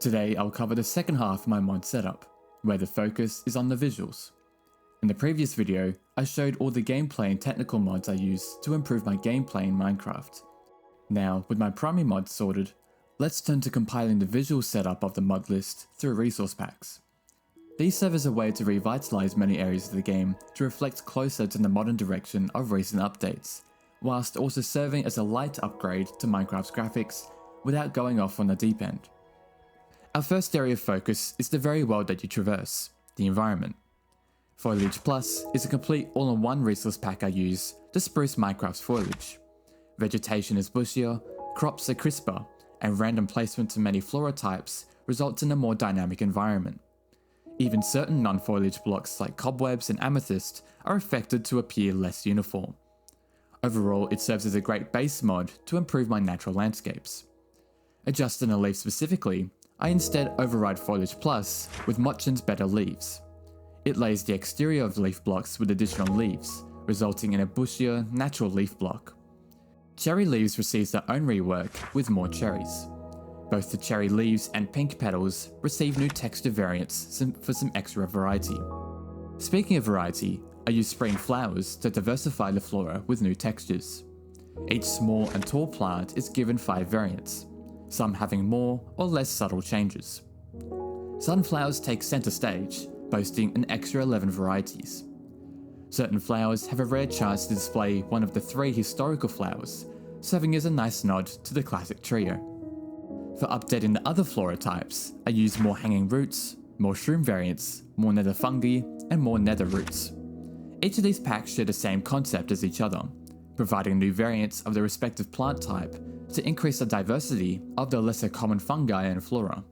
Today I'll cover the second half of my mod setup, where the focus is on the visuals. In the previous video, I showed all the gameplay and technical mods I use to improve my gameplay in Minecraft. Now, with my primary mods sorted, let's turn to compiling the visual setup of the mod list through resource packs. These serve as a way to revitalize many areas of the game to reflect closer to the modern direction of recent updates, whilst also serving as a light upgrade to Minecraft's graphics without going off on the deep end. Our first area of focus is the very world that you traverse, the environment. Foliage Plus is a complete all-in-one resource pack I use to spruce Minecraft's foliage. Vegetation is bushier, crops are crisper, and random placement of many flora types results in a more dynamic environment. Even certain non-foliage blocks like cobwebs and amethyst are affected to appear less uniform. Overall, it serves as a great base mod to improve my natural landscapes. Adjusting a leaf specifically, I instead override Foliage Plus with Mochin's Better Leaves. It lays the exterior of leaf blocks with additional leaves, resulting in a bushier, natural leaf block. Cherry Leaves receives their own rework with more cherries. Both the cherry leaves and pink petals receive new texture variants for some extra variety. Speaking of variety, I use spring flowers to diversify the flora with new textures. Each small and tall plant is given 5 variants, some having more or less subtle changes. Sunflowers take center stage, boasting an extra 11 varieties. Certain flowers have a rare chance to display one of the 3 historical flowers, serving as a nice nod to the classic trio. For updating the other flora types, I use more hanging roots, more shroom variants, more nether fungi, and more nether roots. Each of these packs share the same concept as each other, providing new variants of the respective plant type to increase the diversity of the lesser common fungi and flora.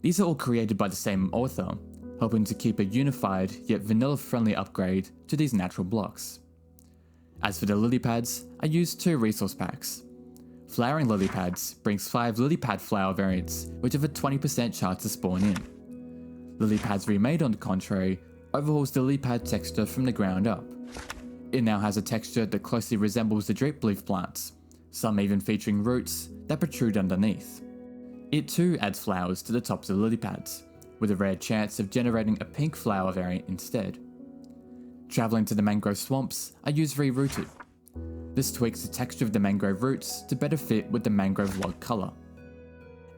These are all created by the same author, helping to keep a unified yet vanilla-friendly upgrade to these natural blocks. As for the lily pads, I use 2 resource packs. Flowering lily pads brings 5 lily pad flower variants, which have a 20% chance to spawn in. Lily pads remade, on the contrary, overhauls the lily pad texture from the ground up. It now has a texture that closely resembles the drip leaf plants, some even featuring roots that protrude underneath. It too adds flowers to the tops of the lily pads, with a rare chance of generating a pink flower variant instead. Travelling to the mangrove swamps, I use Rerooted. This tweaks the texture of the mangrove roots to better fit with the mangrove log colour.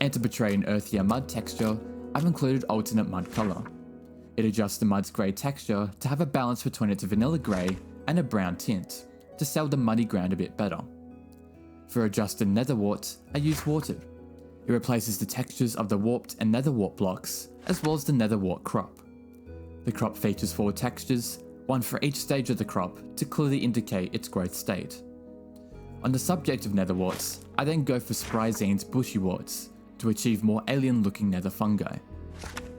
And to portray an earthier mud texture, I've included alternate mud colour. It adjusts the mud's grey texture to have a balance between its vanilla grey and a brown tint, to sell the muddy ground a bit better. For adjusted nether wart, I use Warted. It replaces the textures of the warped and nether wart blocks, as well as the nether wart crop. The crop features 4 textures, one for each stage of the crop to clearly indicate its growth state. On the subject of nether warts, I then go for Spryzene's bushy warts to achieve more alien looking nether fungi.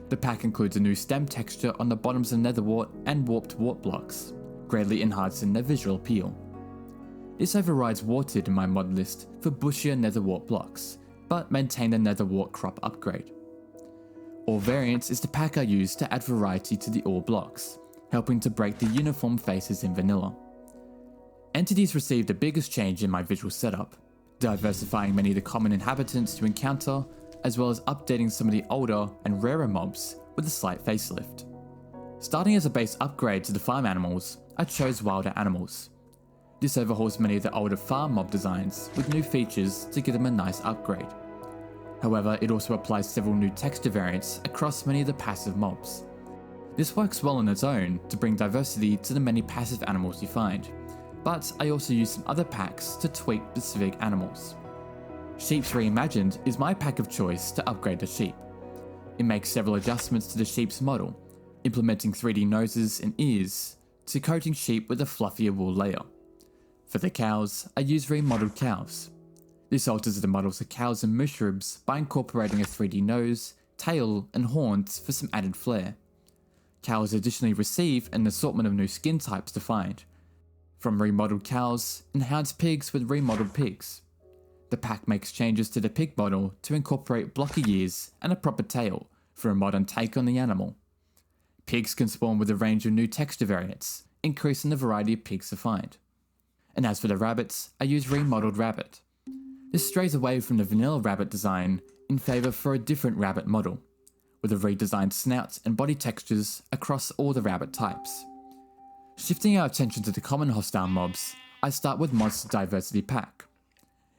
The pack includes a new stem texture on the bottoms of nether wart and warped wart blocks, greatly enhancing their visual appeal. This overrides Warted in my mod list for bushier nether wart blocks, but maintain the nether wart crop upgrade. All Variants is the pack I use to add variety to the ore blocks, helping to break the uniform faces in vanilla. Entities received the biggest change in my visual setup, diversifying many of the common inhabitants to encounter, as well as updating some of the older and rarer mobs with a slight facelift. Starting as a base upgrade to the farm animals, I chose wilder animals. This overhauls many of the older farm mob designs with new features to give them a nice upgrade. However, it also applies several new texture variants across many of the passive mobs. This works well on its own to bring diversity to the many passive animals you find, but I also use some other packs to tweak specific animals. Sheeps Reimagined is my pack of choice to upgrade the sheep. It makes several adjustments to the sheep's model, implementing 3D noses and ears to coating sheep with a fluffier wool layer. For the cows, I use Remodeled Cows. This alters the models of cows and mushrooms by incorporating a 3D nose, tail, and horns for some added flair. Cows additionally receive an assortment of new skin types to find, from remodeled cows, enhanced pigs with remodeled pigs. The pack makes changes to the pig model to incorporate blocky ears and a proper tail for a modern take on the animal. Pigs can spawn with a range of new texture variants, increasing the variety of pigs to find. And as for the rabbits, I use Remodeled Rabbit. This strays away from the vanilla rabbit design in favour for a different rabbit model, with a redesigned snout and body textures across all the rabbit types. Shifting our attention to the common hostile mobs, I start with Monster Diversity Pack.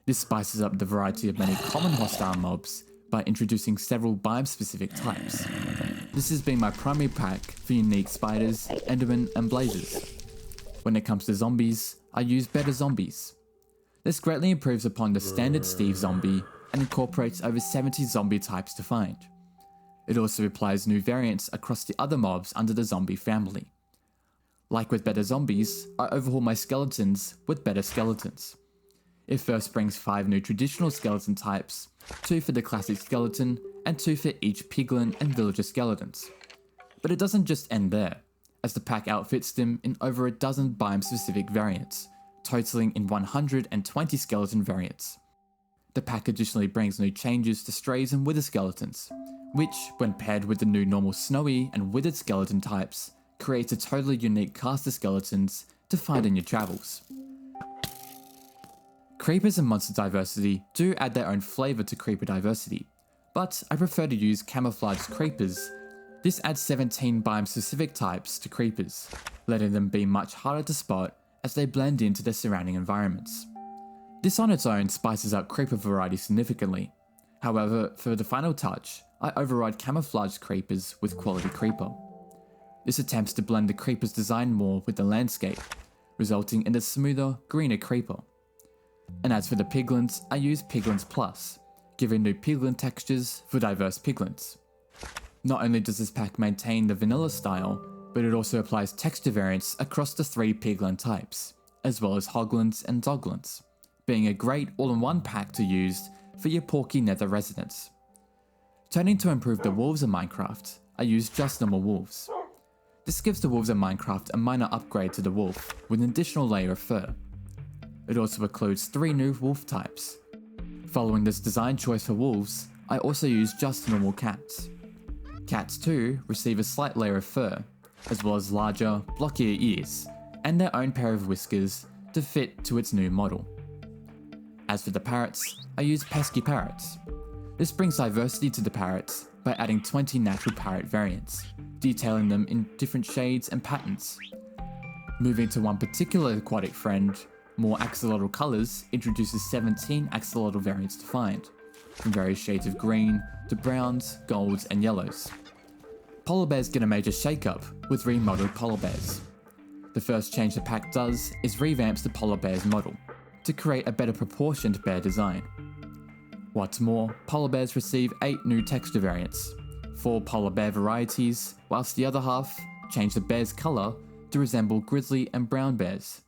This spices up the variety of many common hostile mobs by introducing several biome-specific types. This has been my primary pack for unique spiders, endermen and blazers. When it comes to zombies, I use better zombies. This greatly improves upon the standard Steve zombie and incorporates over 70 zombie types to find. It also applies new variants across the other mobs under the zombie family. Like with better zombies, I overhaul my skeletons with better skeletons. It first brings 5 new traditional skeleton types, 2 for the classic skeleton, and 2 for each piglin and villager skeletons. But it doesn't just end there, as the pack outfits them in over a dozen biome-specific variants, totaling in 120 skeleton variants. The pack additionally brings new changes to strays and wither skeletons, which, when paired with the new normal snowy and withered skeleton types, creates a totally unique cast of skeletons to find in your travels. Creepers and monster diversity do add their own flavour to creeper diversity, but I prefer to use camouflaged creepers. This adds 17 biome-specific types to creepers, letting them be much harder to spot as they blend into their surrounding environments. This on its own spices up creeper variety significantly. However, for the final touch, I override camouflaged creepers with quality creeper. This attempts to blend the creeper's design more with the landscape, resulting in a smoother, greener creeper. And as for the piglins, I use Piglins Plus, giving new piglin textures for diverse piglins. Not only does this pack maintain the vanilla style, but it also applies texture variants across the 3 piglin types, as well as hoglins and doglins, being a great all-in-one pack to use for your porky nether residents. Turning to improve the wolves in Minecraft, I use just normal wolves. This gives the wolves in Minecraft a minor upgrade to the wolf with an additional layer of fur. It also includes 3 new wolf types. Following this design choice for wolves, I also use just normal cats. Cats too receive a slight layer of fur, as well as larger, blockier ears, and their own pair of whiskers to fit to its new model. As for the parrots, I use pesky parrots. This brings diversity to the parrots by adding 20 natural parrot variants, detailing them in different shades and patterns. Moving to one particular aquatic friend, more axolotl colours introduces 17 axolotl variants to find, from various shades of green to browns, golds and yellows. Polar bears get a major shake-up with remodeled polar bears. The first change the pack does is revamps the polar bear's model, to create a better proportioned bear design. What's more, polar bears receive 8 new texture variants, 4 polar bear varieties, whilst the other half change the bear's colour to resemble grizzly and brown bears.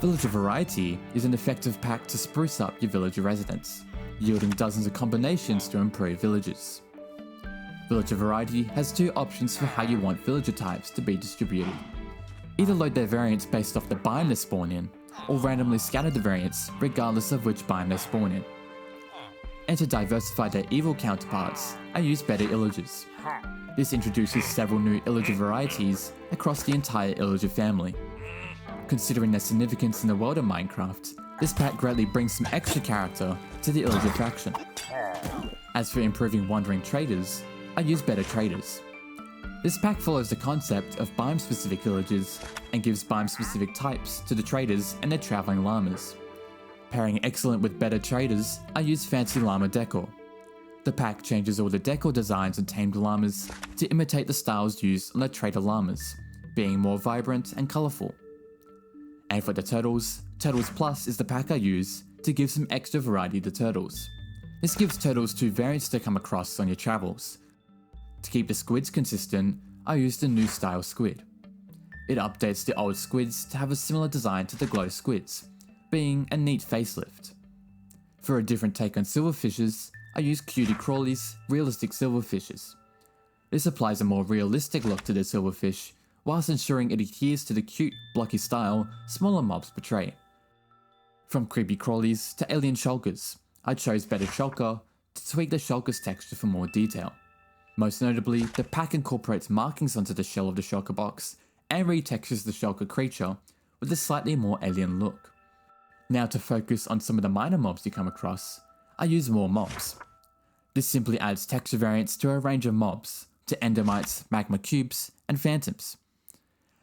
Villager Variety is an effective pack to spruce up your villager residents, yielding dozens of combinations to improve villages. Villager Variety has 2 options for how you want villager types to be distributed. Either load their variants based off the biome they spawn in, or randomly scatter the variants regardless of which biome they spawn in. And to diversify their evil counterparts, I use better illagers. This introduces several new illager varieties across the entire illager family. Considering their significance in the world of Minecraft, this pack greatly brings some extra character to the illager faction. As for improving wandering traders, I use better traders. This pack follows the concept of biome-specific villagers and gives biome-specific types to the traders and their travelling llamas. Pairing excellent with better traders, I use fancy llama decor. The pack changes all the decor designs and tamed llamas to imitate the styles used on the trader llamas, being more vibrant and colourful. And for the turtles, Turtles Plus is the pack I use to give some extra variety to turtles. This gives turtles 2 variants to come across on your travels. To keep the squids consistent, I used a new style squid. It updates the old squids to have a similar design to the glow squids, being a neat facelift. For a different take on silverfishes, I use Cutie Crawly's realistic silverfishes. This applies a more realistic look to the silverfish, whilst ensuring it adheres to the cute, blocky style smaller mobs portray. From creepy crawlies to alien shulkers, I chose better shulker to tweak the shulker's texture for more detail. Most notably, the pack incorporates markings onto the shell of the shulker box and retextures the shulker creature with a slightly more alien look. Now to focus on some of the minor mobs you come across, I use more mobs. This simply adds texture variants to a range of mobs, to endermites, magma cubes, and phantoms.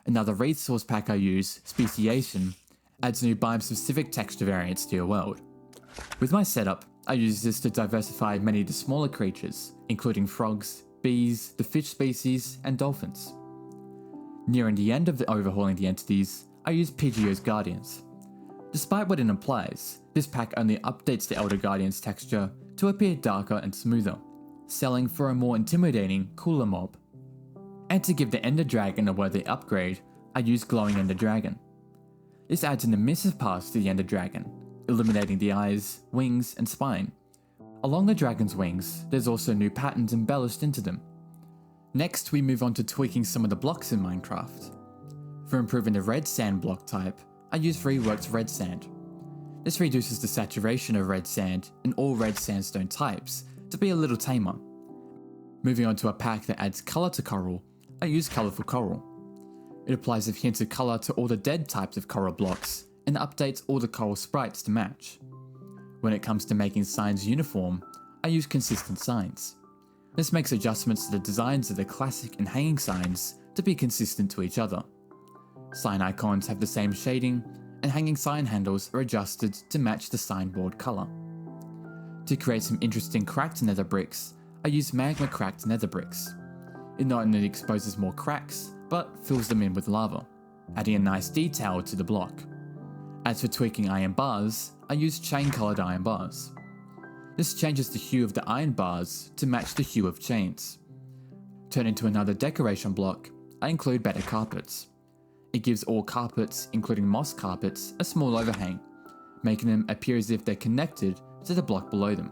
Another resource pack I use, Speciation, adds new biome-specific texture variants to your world. With my setup, I use this to diversify many of the smaller creatures, including frogs, bees, the fish species, and dolphins. Nearing the end of the overhauling the entities, I use PGO's Guardians. Despite what it implies, this pack only updates the Elder Guardian's texture to appear darker and smoother, selling for a more intimidating, cooler mob. And to give the Ender Dragon a worthy upgrade, I use Glowing Ender Dragon. This adds an immersive pass to the Ender Dragon, illuminating the eyes, wings, and spine. Along the dragon's wings, there's also new patterns embellished into them. Next, we move on to tweaking some of the blocks in Minecraft. For improving the red sand block type, I use reworked red sand. This reduces the saturation of red sand in all red sandstone types to be a little tamer. Moving on to a pack that adds colour to coral, I use Colourful Coral. It applies a hint of colour to all the dead types of coral blocks and updates all the coral sprites to match. When it comes to making signs uniform, I use Consistent Signs. This makes adjustments to the designs of the classic and hanging signs to be consistent to each other. Sign icons have the same shading, and hanging sign handles are adjusted to match the signboard colour. To create some interesting cracked nether bricks, I use Magma Cracked Nether Bricks. It not only exposes more cracks, but fills them in with lava, adding a nice detail to the block. As for tweaking iron bars, I use chain coloured iron bars. This changes the hue of the iron bars to match the hue of chains. Turning to another decoration block, I include better carpets. It gives all carpets, including moss carpets, a small overhang, making them appear as if they're connected to the block below them.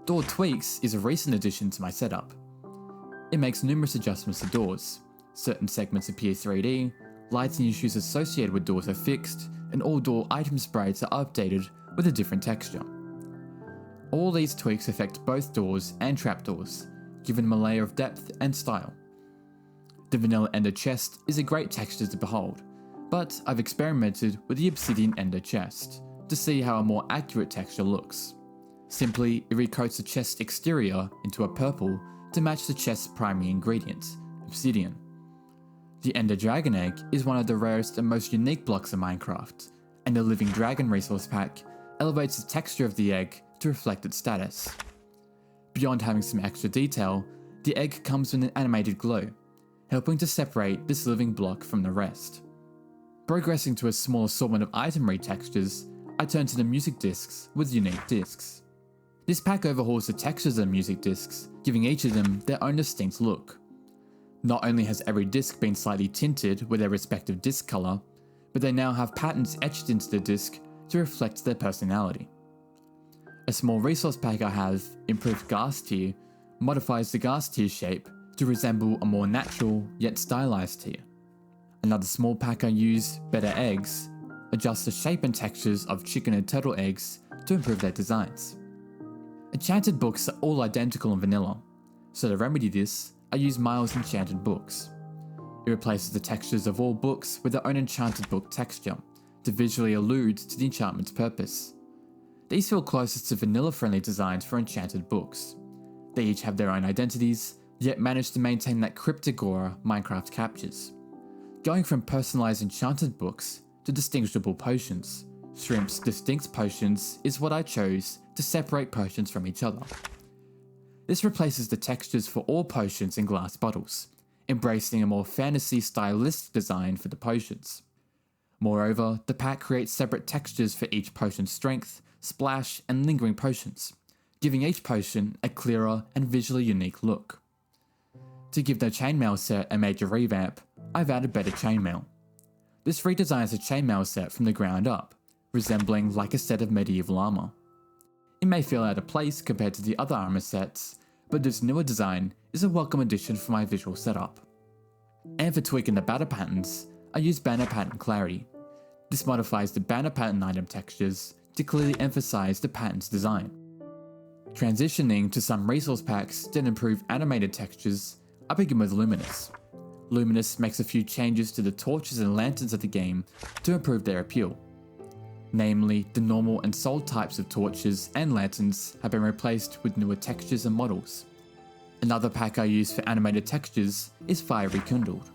Door Tweaks is a recent addition to my setup. It makes numerous adjustments to doors. Certain segments appear 3D, lighting issues associated with doors are fixed, and all door item sprites are updated with a different texture. All these tweaks affect both doors and trapdoors, giving them a layer of depth and style. The vanilla ender chest is a great texture to behold, but I've experimented with the obsidian ender chest to see how a more accurate texture looks. Simply, it recoats the chest exterior into a purple to match the chest's primary ingredient, obsidian. The Ender Dragon Egg is one of the rarest and most unique blocks in Minecraft, and the Living Dragon resource pack elevates the texture of the egg to reflect its status. Beyond having some extra detail, the egg comes with an animated glow, helping to separate this living block from the rest. Progressing to a small assortment of item retextures, I turn to the music discs with unique discs. This pack overhauls the textures of the music discs, giving each of them their own distinct look. Not only has every disc been slightly tinted with their respective disc colour, but they now have patterns etched into the disc to reflect their personality. A small resource pack I have, Improved Ghast Tier, modifies the ghast tier shape to resemble a more natural yet stylized tier. Another small pack I use, Better Eggs, adjusts the shape and textures of chicken and turtle eggs to improve their designs. Enchanted books are all identical in vanilla, so to remedy this, I use Miles Enchanted Books. It replaces the textures of all books with their own enchanted book texture, to visually allude to the enchantment's purpose. These feel closest to vanilla-friendly designs for enchanted books. They each have their own identities, yet manage to maintain that cryptic aura Minecraft captures. Going from personalized enchanted books to distinguishable potions, Shrimp's Distinct Potions is what I chose to separate potions from each other. This replaces the textures for all potions in glass bottles, embracing a more fantasy stylistic design for the potions. Moreover, the pack creates separate textures for each potion's strength, splash, and lingering potions, giving each potion a clearer and visually unique look. To give the chainmail set a major revamp, I've added better chainmail. This redesigns the chainmail set from the ground up, resembling like a set of medieval armor. It may feel out of place compared to the other armor sets, but this newer design is a welcome addition for my visual setup. And for tweaking the banner patterns, I use Banner Pattern Clarity. This modifies the banner pattern item textures to clearly emphasize the pattern's design. Transitioning to some resource packs that improve animated textures, I begin with Luminous. Luminous makes a few changes to the torches and lanterns of the game to improve their appeal. Namely, the normal and soul types of torches and lanterns have been replaced with newer textures and models. Another pack I use for animated textures is Fire Rekindled.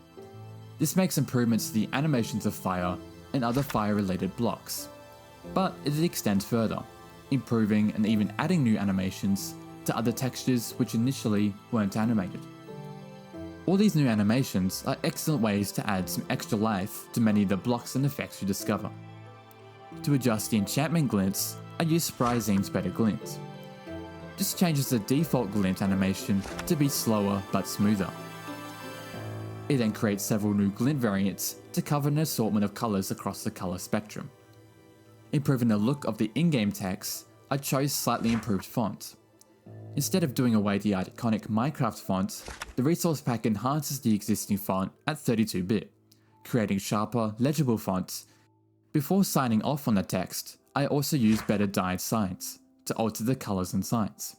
This makes improvements to the animations of fire and other fire related blocks, but it extends further, improving and even adding new animations to other textures which initially weren't animated. All these new animations are excellent ways to add some extra life to many of the blocks and effects you discover. To adjust the enchantment glints, I use Spryzine's Better Glint. This changes the default glint animation to be slower but smoother. It then creates several new glint variants to cover an assortment of colours across the colour spectrum. Improving the look of the in-game text, I chose slightly improved font. Instead of doing away the iconic Minecraft font, the resource pack enhances the existing font at 32-bit, creating sharper, legible fonts. Before signing off on the text, I also use better dyed signs to alter the colours and signs.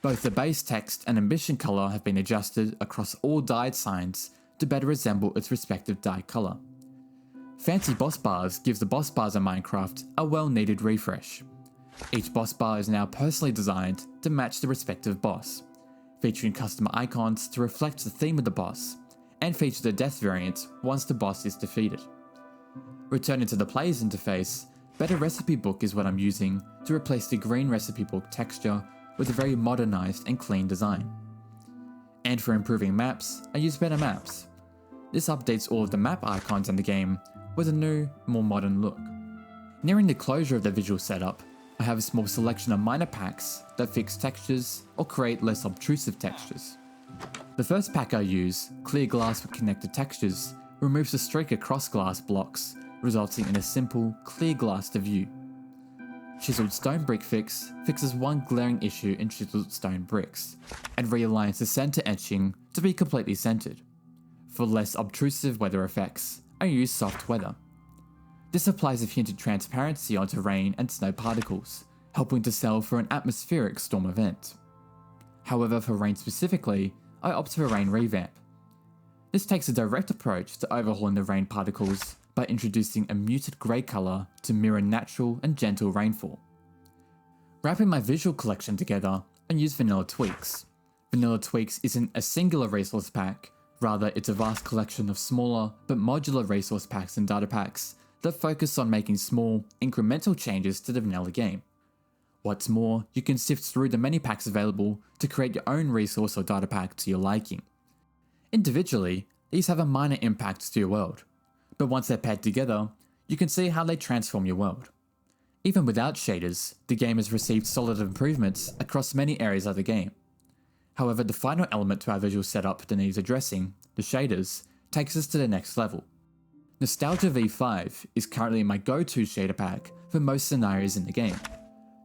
Both the base text and ambition colour have been adjusted across all dyed signs to better resemble its respective dye colour. Fancy boss bars gives the boss bars in Minecraft a well-needed refresh. Each boss bar is now personally designed to match the respective boss, featuring custom icons to reflect the theme of the boss, and feature the death variant once the boss is defeated. Returning to the player's interface, Better Recipe Book is what I'm using to replace the green recipe book texture with a very modernised and clean design. And for improving maps, I use Better Maps. This updates all of the map icons in the game with a new, more modern look. Nearing the closure of the visual setup, I have a small selection of minor packs that fix textures or create less obtrusive textures. The first pack I use, Clear Glass with Connected Textures, removes the streak across glass blocks, resulting in a simple, clear glass to view. Chiseled Stone Brick Fix fixes one glaring issue in chiseled stone bricks, and realigns the center etching to be completely centered. For less obtrusive weather effects, I use Soft Weather. This applies a hint of transparency onto rain and snow particles, helping to sell for an atmospheric storm event. However, for rain specifically, I opt for Rain Revamp. This takes a direct approach to overhauling the rain particles by introducing a muted grey colour to mirror natural and gentle rainfall. Wrapping my visual collection together, I use Vanilla Tweaks. Vanilla Tweaks isn't a singular resource pack, rather it's a vast collection of smaller but modular resource packs and data packs that focus on making small, incremental changes to the vanilla game. What's more, you can sift through the many packs available to create your own resource or data pack to your liking. Individually, these have a minor impact to your world, but once they're paired together, you can see how they transform your world. Even without shaders, the game has received solid improvements across many areas of the game. However, the final element to our visual setup that needs addressing, the shaders, takes us to the next level. Nostalgia V5 is currently my go-to shader pack for most scenarios in the game.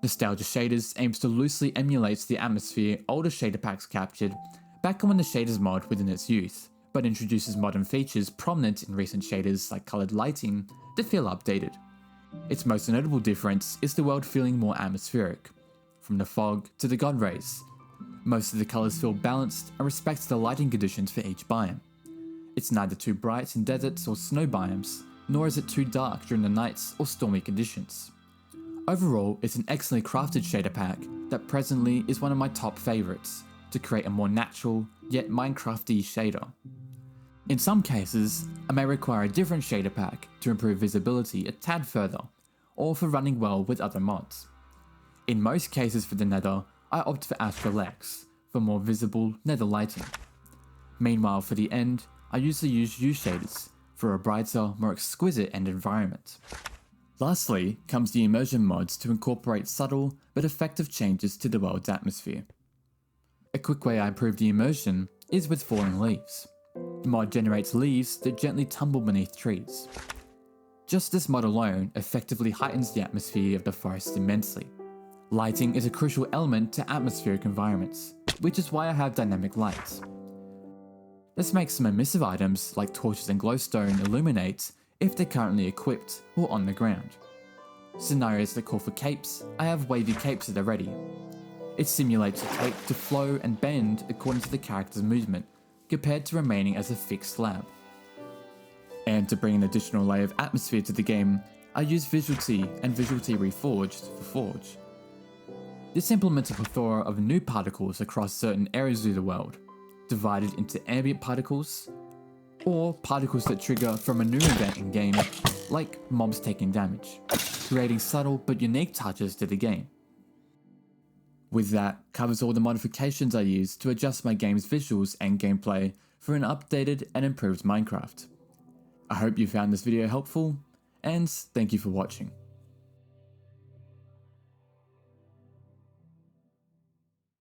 Nostalgia Shaders aims to loosely emulate the atmosphere older shader packs captured back when the shaders mod within its youth, but introduces modern features prominent in recent shaders like coloured lighting that feel updated. Its most notable difference is the world feeling more atmospheric, from the fog to the god rays. Most of the colours feel balanced and respect the lighting conditions for each biome. It's neither too bright in deserts or snow biomes, nor is it too dark during the nights or stormy conditions. Overall, it's an excellently crafted shader pack that presently is one of my top favourites to create a more natural, yet Minecrafty shader. In some cases, I may require a different shader pack to improve visibility a tad further, or for running well with other mods. In most cases for the nether, I opt for Astral X for more visible nether lighting. Meanwhile, for the end, I usually use U shaders for a brighter, more exquisite end environment. Lastly comes the Immersion Mods to incorporate subtle but effective changes to the world's atmosphere. A quick way I improve the immersion is with Falling Leaves. The mod generates leaves that gently tumble beneath trees. Just this mod alone effectively heightens the atmosphere of the forest immensely. Lighting is a crucial element to atmospheric environments, which is why I have dynamic lights. This makes some emissive items like torches and glowstone illuminate if they're currently equipped or on the ground. Scenarios that call for capes, I have wavy capes at the ready. It simulates a cape to flow and bend according to the character's movement, compared to remaining as a fixed slab. And to bring an additional layer of atmosphere to the game, I use Visual-T and Visual-T Reforged for Forge. This implements a plethora of new particles across certain areas of the world, divided into ambient particles, or particles that trigger from a new event in game, like mobs taking damage, creating subtle but unique touches to the game. With that covers all the modifications I use to adjust my game's visuals and gameplay for an updated and improved Minecraft. I hope you found this video helpful, and thank you for watching.